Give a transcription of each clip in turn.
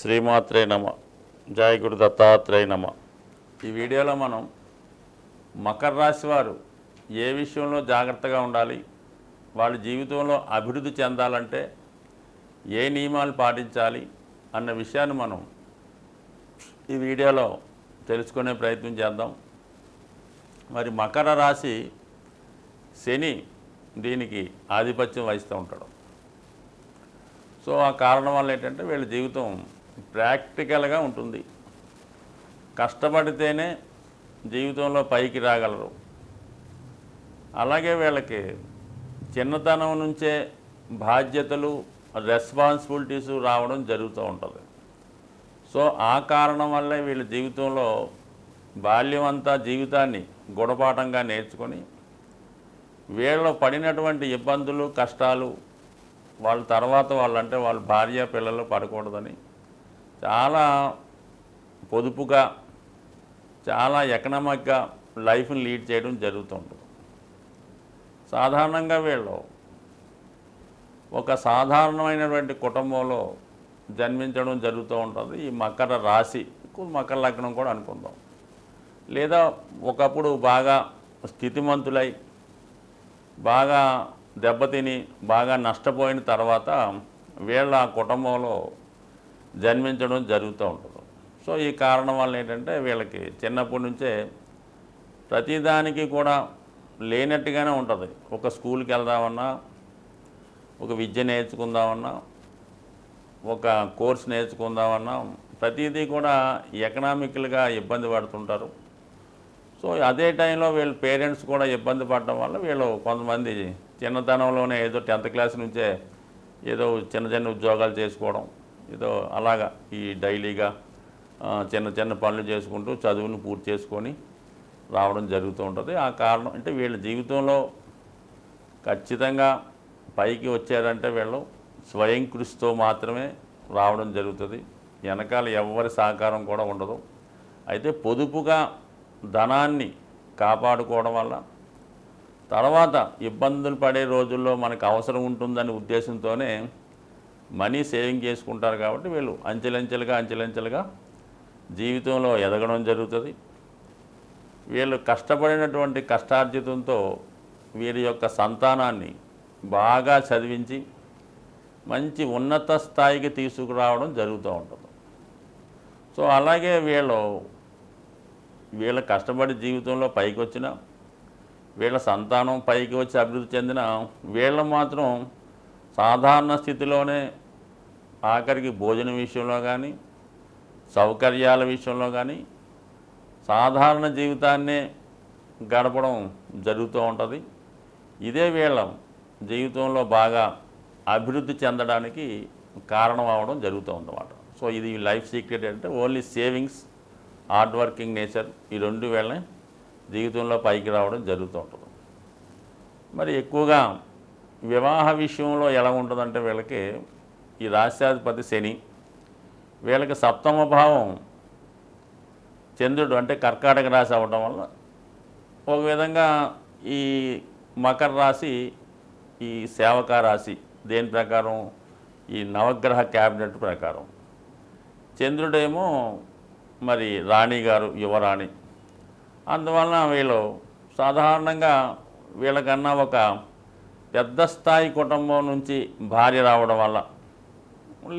శ్రీమాత్రే నమ. జయ గురు దత్తాత్రేయ నమ. ఈ వీడియోలో మనం మకర రాశి వారు ఏ విషయంలో జాగ్రత్తగా ఉండాలి, వాళ్ళ జీవితంలో అభివృద్ధి చెందాలంటే ఏ నియమాలు పాటించాలి అన్న విషయాన్ని మనం ఈ వీడియోలో తెలుసుకునే ప్రయత్నం చేద్దాం. మరి మకర రాశి శని దీనికి ఆధిపత్యం వహిస్తూ ఉంటాడు. సో ఆ కారణం వల్ల ఏంటంటే వీళ్ళ జీవితం ప్రాక్టికల్గా ఉంటుంది. కష్టపడితేనే జీవితంలో పైకి రాగలరు. అలాగే వీళ్ళకి చిన్నతనం నుంచే బాధ్యతలు, రెస్పాన్సిబిలిటీస్ రావడం జరుగుతూ ఉంటుంది. సో ఆ కారణం వల్లే వీళ్ళ జీవితంలో బాల్యం అంతా జీవితాన్ని గుణపాఠంగా నేర్చుకొని వీళ్ళు పడినటువంటి ఇబ్బందులు, కష్టాలు వాళ్ళ తర్వాత వాళ్ళంటే వాళ్ళ భార్య పిల్లలు పడకూడదని చాలా పొదుపుగా, చాలా ఎకనామిక్గా లైఫ్ని లీడ్ చేయడం జరుగుతుంటుంది. సాధారణంగా వీళ్ళు ఒక సాధారణమైనటువంటి కుటుంబంలో జన్మించడం జరుగుతూ ఉంటుంది. ఈ మకర రాశి, మకర లగ్నం కూడా అనుకుందాం. లేదా ఒకప్పుడు బాగా స్థితిమంతులై బాగా దెబ్బతిని బాగా నష్టపోయిన తర్వాత వీళ్ళ ఆ కుటుంబంలో జన్మించడం జరుగుతూ ఉంటుంది. సో ఈ కారణం వల్ల ఏంటంటే వీళ్ళకి చిన్నప్పటి నుంచే ప్రతిదానికి కూడా లేనట్టుగానే ఉంటుంది. ఒక స్కూల్కి వెళ్దామన్నా, ఒక విద్య నేర్చుకుందామన్నా, ఒక కోర్స్ నేర్చుకుందామన్నా ప్రతిదీ కూడా ఎకనామికల్గా ఇబ్బంది పడుతుంటారు. సో అదే టైంలో వీళ్ళ పేరెంట్స్ కూడా ఇబ్బంది పడడం వల్ల వీళ్ళు కొంతమంది చిన్నతనంలోనే ఏదో 10th క్లాస్ నుంచే ఏదో చిన్న చిన్న ఉద్యోగాలు చేసుకోవడం, ఏదో అలాగా ఈ డైలీగా చిన్న చిన్న పనులు చేసుకుంటూ చదువును పూర్తి చేసుకొని రావడం జరుగుతూ ఉంటుంది. ఆ కారణం అంటే వీళ్ళ జీవితంలో ఖచ్చితంగా పైకి వచ్చారంటే వీళ్ళు స్వయం కృషితో మాత్రమే రావడం జరుగుతుంది. వెనకాల ఎవరి సహకారం కూడా ఉండదు. అయితే పొదుపుగా ధనాన్ని కాపాడుకోవడం వల్ల తర్వాత ఇబ్బందులు పడే రోజుల్లో మనకు అవసరం ఉంటుందనే ఉద్దేశంతోనే మనీ సేవింగ్ చేసుకుంటారు. కాబట్టి వీళ్ళు అంచెలంచెలుగా జీవితంలో ఎదగడం జరుగుతుంది. వీళ్ళు కష్టపడినటువంటి కష్టార్జితంతో వీరి యొక్క సంతానాన్ని బాగా చదివించి మంచి ఉన్నత స్థాయికి తీసుకురావడం జరుగుతూ ఉంటుంది. సో అలాగే వీళ్ళ కష్టపడి జీవితంలో పైకి వచ్చిన వీళ్ళ సంతానం పైకి వచ్చి అభివృద్ధి చెందిన వీళ్ళు మాత్రం సాధారణ స్థితిలోనే ఆఖరికి భోజనం విషయంలో కానీ, సౌకర్యాల విషయంలో కానీ సాధారణ జీవితాన్నే గడపడం జరుగుతూ ఉంటుంది. ఇదే వీళ్ళ జీవితంలో బాగా అభివృద్ధి చెందడానికి కారణం అవడం జరుగుతూ ఉందన్నమాట. సో ఇది లైఫ్ సీక్రెట్ అంటే only savings, hard working nature, ఈ రెండు వీళ్ళని జీవితంలో పైకి రావడం జరుగుతూ ఉంటుంది. మరి ఎక్కువగా వివాహ విషయంలో ఎలా ఉంటుందంటే వీళ్ళకి ఈ రాశ్యాధిపతి శని, వీళ్ళకి 7వ భావం చంద్రుడు అంటే కర్కాటక రాశి అవ్వడం వల్ల ఒక విధంగా ఈ మకర రాశి ఈ సేవక రాశి దేని ప్రకారం ఈ నవగ్రహ క్యాబినెట్ ప్రకారం చంద్రుడేమో మరి రాణి గారు, యువరాణి. అందువలన వీళ్ళు సాధారణంగా వీళ్ళకన్నా ఒక పెద్ద స్థాయి కుటుంబం నుంచి భార్య రావడం వల్ల,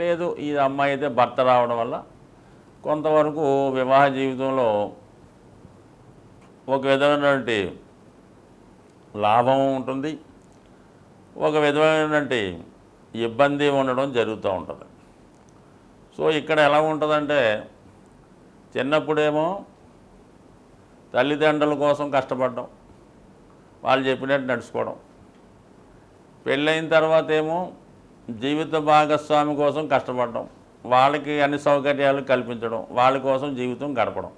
లేదు ఈ అమ్మాయి అయితే భర్త రావడం వల్ల కొంతవరకు వివాహ జీవితంలో ఒక విధమైనటువంటి లాభం ఉంటుంది, ఒక విధమైనటువంటి ఇబ్బంది ఉండడం జరుగుతూ ఉంటుంది. సో ఇక్కడ ఎలా ఉంటుందంటే చిన్నప్పుడేమో తల్లిదండ్రుల కోసం కష్టపడడం, వాళ్ళు చెప్పినట్టు నడుచుకోవడం. పెళ్ళైన తర్వాత ఏమో జీవిత భాగస్వామి కోసం కష్టపడడం, వాళ్ళకి అన్ని సౌకర్యాలు కల్పించడం, వాళ్ళ కోసం జీవితం గడపడం.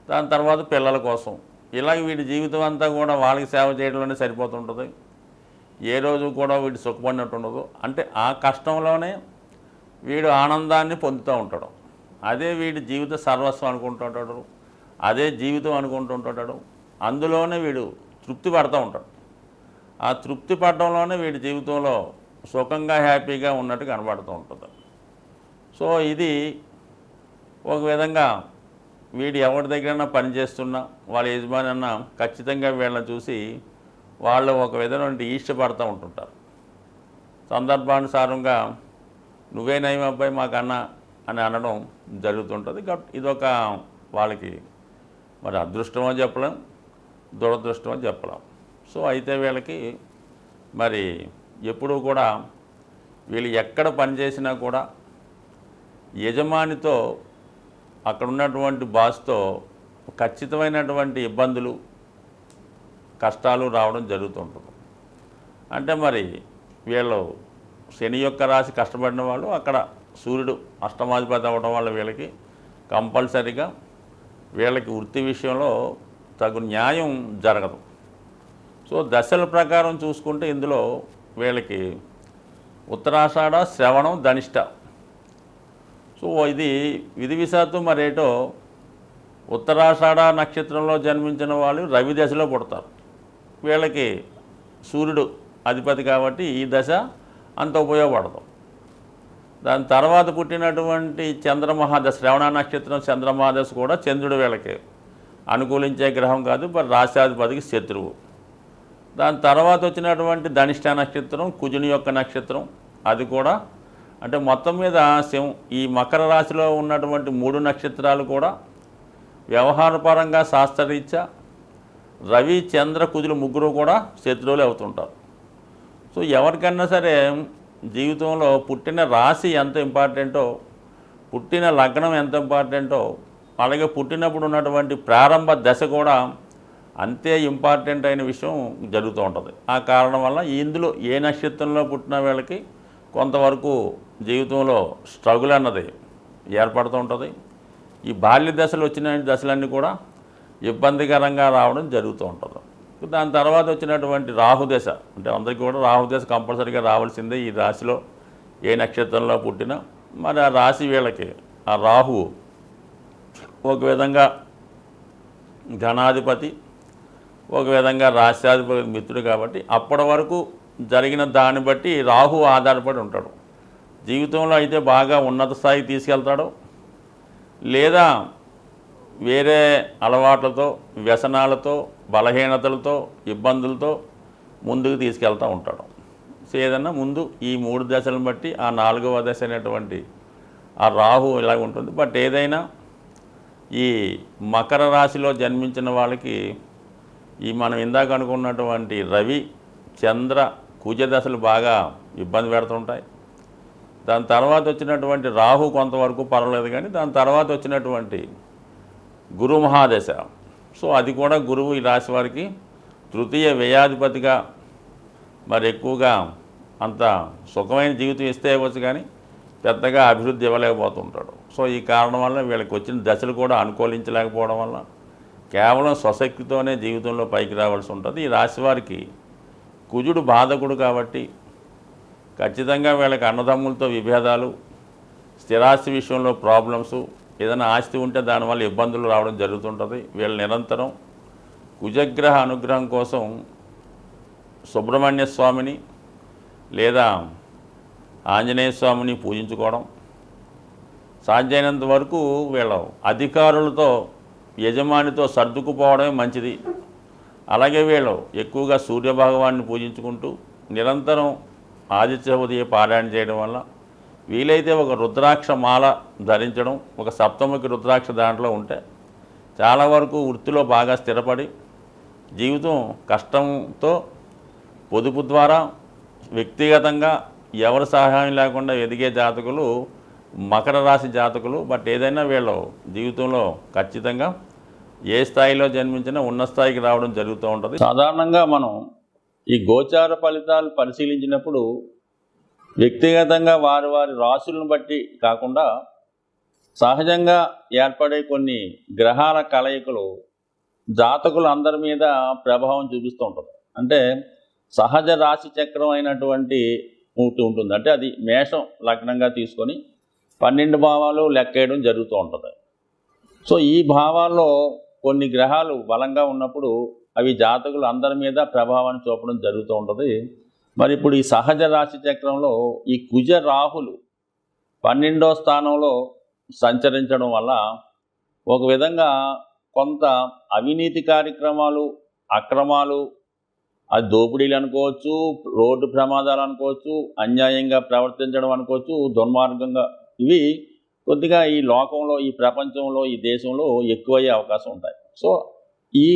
దాని తర్వాత పిల్లల కోసం, ఇలాగ వీడి జీవితం అంతా కూడా వాళ్ళకి సేవ చేయడంలోనే సరిపోతుంటుంది. ఏ రోజు కూడా వీడు సుఖపడినట్టు ఉండదు. అంటే ఆ కష్టంలోనే వీడు ఆనందాన్ని పొందుతూ ఉంటాడు. అదే వీడి జీవిత సర్వస్వం అనుకుంటుంటాడు, అదే జీవితం అనుకుంటుంటాడు. అందులోనే వీడు తృప్తి పడుతూ ఉంటాడు. ఆ తృప్తి పడడంలోనే వీడి జీవితంలో సుఖంగా హ్యాపీగా ఉన్నట్టు కనబడుతూ ఉంటుంది. సో ఇది ఒక విధంగా వీడు ఎవరి దగ్గరైనా పనిచేస్తున్నా వాళ్ళ యజమాని అన్న ఖచ్చితంగా వీళ్ళని చూసి వాళ్ళు ఒక విధమైన ఈష్టపడుతూ ఉంటుంటారు. సందర్భానుసారంగా నువ్వే నయం అబ్బాయి మాకన్నా అని అనడం జరుగుతుంటుంది. ఇదొక వాళ్ళకి మరి అదృష్టమో చెప్పలేం, దురదృష్టమో చెప్పలేం. సో అయితే వీళ్ళకి మరి ఎప్పుడూ కూడా వీళ్ళు ఎక్కడ పనిచేసినా కూడా యజమానితో అక్కడ ఉన్నటువంటి బాస్తో ఖచ్చితమైనటువంటి ఇబ్బందులు కష్టాలు రావడం జరుగుతుంటుంది. అంటే మరి వీళ్ళు శని యొక్క రాశి కష్టపడిన వాళ్ళు అక్కడ సూర్యుడు అష్టమాధిపతి అవ్వడం వల్ల వీళ్ళకి కంపల్సరీగా వీళ్ళకి వృత్తి విషయంలో తగు న్యాయం జరగదు. సో దశల ప్రకారం చూసుకుంటే ఇందులో వీళ్ళకి ఉత్తరాషాఢ, శ్రవణం, ధనిష్ట. సో ఇది విధి విశాత్తు మరేటో ఉత్తరాషాఢ నక్షత్రంలో జన్మించిన వాళ్ళు రవి దశలో పుడతారు. వీళ్ళకి సూర్యుడు అధిపతి కాబట్టి ఈ దశ అంత ఉపయోగపడదు. దాని తర్వాత పుట్టినటువంటి చంద్రమహాదశ, శ్రవణ నక్షత్రం చంద్రమహాదశ కూడా చంద్రుడు వీళ్ళకి అనుకూలించే గ్రహం కాదు, మరి రాశాధిపతికి శత్రువు. దాని తర్వాత వచ్చినటువంటి ధనిష్ట నక్షత్రం కుజుని యొక్క నక్షత్రం, అది కూడా అంటే మొత్తం మీద ఈ మకర రాశిలో ఉన్నటువంటి 3 నక్షత్రాలు కూడా వ్యవహారపరంగా శాస్త్రరీత్యా రవి, చంద్ర, కుజులు ముగ్గురు కూడా శత్రువులు అవుతుంటారు. సో ఎవరికన్నా సరే జీవితంలో పుట్టిన రాశి ఎంత ఇంపార్టెంటో, పుట్టిన లగ్నం ఎంత ఇంపార్టెంటో, అలాగే పుట్టినప్పుడు ఉన్నటువంటి ప్రారంభ దశ కూడా అంతే ఇంపార్టెంట్ అయిన విషయం జరుగుతూ ఉంటుంది. ఆ కారణం వల్ల ఇందులో ఏ నక్షత్రంలో పుట్టిన వీళ్ళకి కొంతవరకు జీవితంలో స్ట్రగుల్ అన్నది ఏర్పడుతూ ఉంటుంది. ఈ బాల్య దశలు వచ్చిన దశలన్నీ కూడా ఇబ్బందికరంగా రావడం జరుగుతూ ఉంటుంది. దాని తర్వాత వచ్చినటువంటి రాహుదశ, అంటే అందరికీ కూడా రాహుదశ కంపల్సరీగా రావాల్సిందే. ఈ రాశిలో ఏ నక్షత్రంలో పుట్టినా మరి ఆ రాశి వీళ్ళకి ఆ రాహువు ఒక విధంగా ఘనాధిపతి, ఒక విధంగా రాశ్యాధిపతి మిత్రుడు కాబట్టి అప్పటి వరకు జరిగిన దాన్ని బట్టి రాహు ఆధారపడి ఉంటాడు. జీవితంలో అయితే బాగా ఉన్నత స్థాయికి తీసుకెళ్తాడు, లేదా వేరే అలవాట్లతో, వ్యసనాలతో, బలహీనతలతో, ఇబ్బందులతో ముందుకు తీసుకెళ్తూ ఉంటాడు. సో ఏదన్నా ముందు ఈ 3 దశలను బట్టి ఆ 4వ దశ అనేటువంటి ఆ రాహు ఇలాగ ఉంటుంది. బట్ ఏదైనా ఈ మకర రాశిలో జన్మించిన వాళ్ళకి ఈ మనం ఇందాక అనుకున్నటువంటి రవి, చంద్ర, కుజ దశలు బాగా ఇబ్బంది పెడుతుంటాయి. దాని తర్వాత వచ్చినటువంటి రాహు కొంతవరకు పర్వాలేదు, కానీ దాని తర్వాత వచ్చినటువంటి గురు మహాదశ, సో అది కూడా గురువు ఈ రాశి వారికి తృతీయ వ్యయాధిపతిగా మరి ఎక్కువగా అంత సుఖమైన జీవితం ఇస్తే ఇవ్వచ్చు, కానీ పెద్దగా అభివృద్ధి ఇవ్వలేకపోతుంటాడు. సో ఈ కారణం వల్ల వీళ్ళకి వచ్చిన దశలు కూడా అనుకూలించలేకపోవడం వల్ల కేవలం స్వశక్తితోనే జీవితంలో పైకి రావాల్సి ఉంటుంది. ఈ రాశి వారికి కుజుడు బాధకుడు కాబట్టి ఖచ్చితంగా వీళ్ళకి అన్నదమ్ములతో విభేదాలు, స్థిరాస్తి విషయంలో ప్రాబ్లమ్స్, ఏదైనా ఆస్తి ఉంటే దానివల్ల ఇబ్బందులు రావడం జరుగుతుంటుంది. వీళ్ళు నిరంతరం కుజగ్రహ అనుగ్రహం కోసం సుబ్రహ్మణ్య స్వామిని లేదా ఆంజనేయ స్వామిని పూజించుకోవడం, సాధ్యమైనంత వరకు వీళ్ళ అధికారులతో, యజమానితో సర్దుకుపోవడమే మంచిది. అలాగే వీళ్ళు ఎక్కువగా సూర్యభగవాన్ని పూజించుకుంటూ నిరంతరం ఆదిత్య ఉదయ పారాయణ చేయడం వల్ల, వీలైతే ఒక రుద్రాక్ష మాల ధరించడం, ఒక సప్తముఖి రుద్రాక్ష దాంట్లో ఉంటే చాలా వరకు వృత్తిలో బాగా స్థిరపడి జీవితం కష్టంతో పొదుపు ద్వారా వ్యక్తిగతంగా ఎవరి సహాయం లేకుండా ఎదిగే జాతకులు మకర రాశి జాతకులు. బట్ ఏదైనా వీళ్ళు జీవితంలో ఖచ్చితంగా ఏ స్థాయిలో జన్మించినా ఉన్న స్థాయికి రావడం జరుగుతూ ఉంటుంది. సాధారణంగా మనం ఈ గోచార ఫలితాలు పరిశీలించినప్పుడు వ్యక్తిగతంగా వారి వారి రాశులను బట్టి కాకుండా సహజంగా ఏర్పడే కొన్ని గ్రహాల కలయికలు జాతకులు అందరి మీద ప్రభావం చూపిస్తూ ఉంటుంది. అంటే సహజ రాశి చక్రం అయినటువంటి ఉంటుంది, అంటే అది మేషం లగ్నంగా తీసుకొని 12 భావాలు లెక్కేయడం జరుగుతూ ఉంటుంది. సో ఈ భావాల్లో కొన్ని గ్రహాలు బలంగా ఉన్నప్పుడు అవి జాతకులు అందరి మీద ప్రభావాన్ని చూపడం జరుగుతూ ఉంటుంది. మరి ఇప్పుడు ఈ సహజ రాశి చక్రంలో ఈ కుజ రాహులు 12వ స్థానంలో సంచరించడం వల్ల ఒక విధంగా కొంత అవినీతి కార్యక్రమాలు, అక్రమాలు, అది దోపిడీలు అనుకోవచ్చు, రోడ్డు ప్రమాదాలు అనుకోవచ్చు, అన్యాయంగా ప్రవర్తించడం అనుకోవచ్చు, దుర్మార్గంగా, ఇవి కొద్దిగా ఈ లోకంలో, ఈ ప్రపంచంలో, ఈ దేశంలో ఎక్కువయ్యే అవకాశం ఉంటాయి. సో ఈ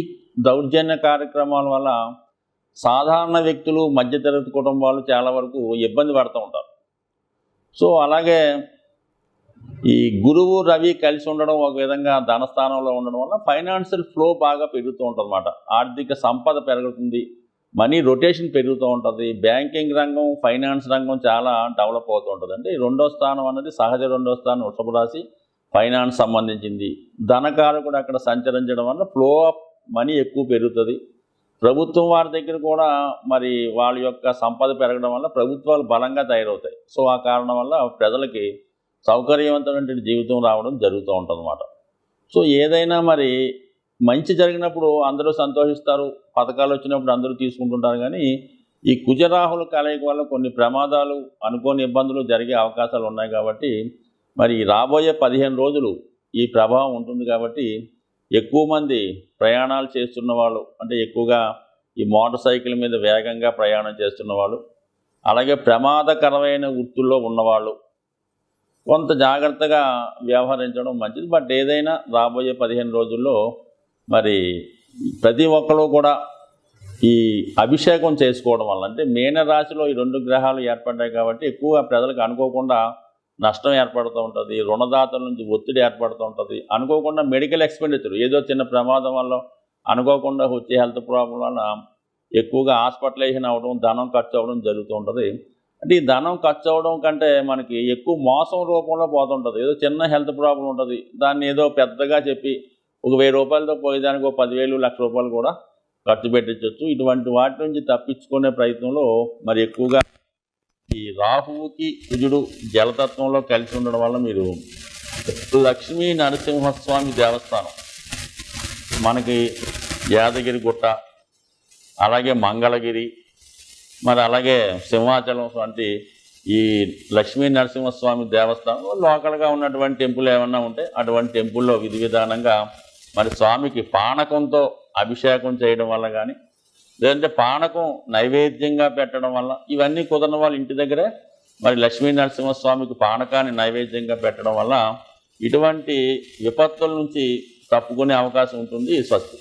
దౌర్జన్య కార్యక్రమాల వల్ల సాధారణ వ్యక్తులు, మధ్యతరగతి కుటుంబాలు చాలా వరకు ఇబ్బంది పడుతూ ఉంటారు. సో అలాగే ఈ గురువు రవి కలిసి ఉండడం ఒక విధంగా ధనస్థానంలో ఉండడం వల్ల ఫైనాన్షియల్ ఫ్లో బాగా పెరుగుతూ ఉంటుంది అన్నమాట. ఆర్థిక సంపద పెరుగుతుంది, మనీ రొటేషన్ పెరుగుతూ ఉంటుంది, బ్యాంకింగ్ రంగం, ఫైనాన్స్ రంగం చాలా డెవలప్ అవుతూ ఉంటుంది. అంటే 2వ స్థానం అన్నది సహజ 2వ స్థానం వృషభ రాశి, ఫైనాన్స్ సంబంధించింది. ధనకారకుడు అక్కడ సంచరించడం వల్ల ఫ్లో ఆఫ్ మనీ ఎక్కువ పెరుగుతుంది. ప్రభుత్వం వారి దగ్గర కూడా మరి వాళ్ళ యొక్క సంపద పెరగడం వల్ల ప్రభుత్వాలు బలంగా తయారవుతాయి. సో ఆ కారణం వల్ల ప్రజలకి సౌకర్యవంతమైన జీవితం రావడం జరుగుతూ ఉంటుంది అన్నమాట. సో ఏదైనా మరి మంచి జరిగినప్పుడు అందరూ సంతోషిస్తారు, పథకాలు వచ్చినప్పుడు అందరూ తీసుకుంటుంటారు. కానీ ఈ కుజరాహుల కలయిక వల్ల కొన్ని ప్రమాదాలు, అనుకోని ఇబ్బందులు జరిగే అవకాశాలు ఉన్నాయి. కాబట్టి మరి రాబోయే 15 రోజులు ఈ ప్రభావం ఉంటుంది. కాబట్టి ఎక్కువ మంది ప్రయాణాలు చేస్తున్న వాళ్ళు, అంటే ఎక్కువగా ఈ మోటార్ సైకిల్ మీద వేగంగా ప్రయాణం చేస్తున్న వాళ్ళు, అలాగే ప్రమాదకరమైన వృత్తుల్లో ఉన్నవాళ్ళు కొంత జాగ్రత్తగా వ్యవహరించడం మంచిది. బట్ ఏదైనా రాబోయే 15 రోజుల్లో మరి ప్రతి ఒక్కరు కూడా ఈ అభిషేకం చేసుకోవడం వల్ల, అంటే మీనరాశిలో ఈ 2 గ్రహాలు ఏర్పడ్డాయి కాబట్టి ఎక్కువగా ప్రజలకు అనుకోకుండా నష్టం ఏర్పడుతూ ఉంటుంది, రుణదాతల నుంచి ఒత్తిడి ఏర్పడుతూ ఉంటుంది, అనుకోకుండా మెడికల్ ఎక్స్పెండిచర్, ఏదో చిన్న ప్రమాదం వల్ల అనుకోకుండా వచ్చే హెల్త్ ప్రాబ్లం వల్ల ఎక్కువగా హాస్పిటలైజేషన్ అవ్వడం, ధనం ఖర్చు అవ్వడం జరుగుతూ ఉంటుంది. అంటే ఈ ధనం ఖర్చు అవ్వడం కంటే మనకి ఎక్కువ మోసం రూపంలో పోతుంటుంది. ఏదో చిన్న హెల్త్ ప్రాబ్లం ఉంటుంది, దాన్ని ఏదో పెద్దగా చెప్పి ఒక 1000 రూపాయలతో పోయేదానికి ఒక 10,000, 1,00,000 రూపాయలు కూడా ఖర్చు పెట్టించవచ్చు. ఇటువంటి వాటి నుంచి తప్పించుకునే ప్రయత్నంలో మరి ఎక్కువగా ఈ రాహువుకి కుజుడు జలతత్వంలో కలిసి ఉండడం వల్ల మీరు లక్ష్మీ నరసింహస్వామి దేవస్థానం, మనకి యాదగిరి గుట్ట, అలాగే మంగళగిరి, మరి అలాగే సింహాచలం వంటి ఈ లక్ష్మీ నరసింహస్వామి దేవస్థానంలో లోకల్గా ఉన్నటువంటి టెంపుల్ ఏమన్నా ఉంటే అటువంటి టెంపుల్లో విధి విధానంగా మరి స్వామికి పానకంతో అభిషేకం చేయడం వల్ల కానీ, లేదంటే పానకం నైవేద్యంగా పెట్టడం వల్ల, ఇవన్నీ కుదరని వాళ్ళు ఇంటి దగ్గరే మరి లక్ష్మీ నరసింహస్వామికి పానకాన్ని నైవేద్యంగా పెట్టడం వల్ల ఇటువంటి విపత్తుల నుంచి తప్పుకునే అవకాశం ఉంటుంది. స్వస్తి.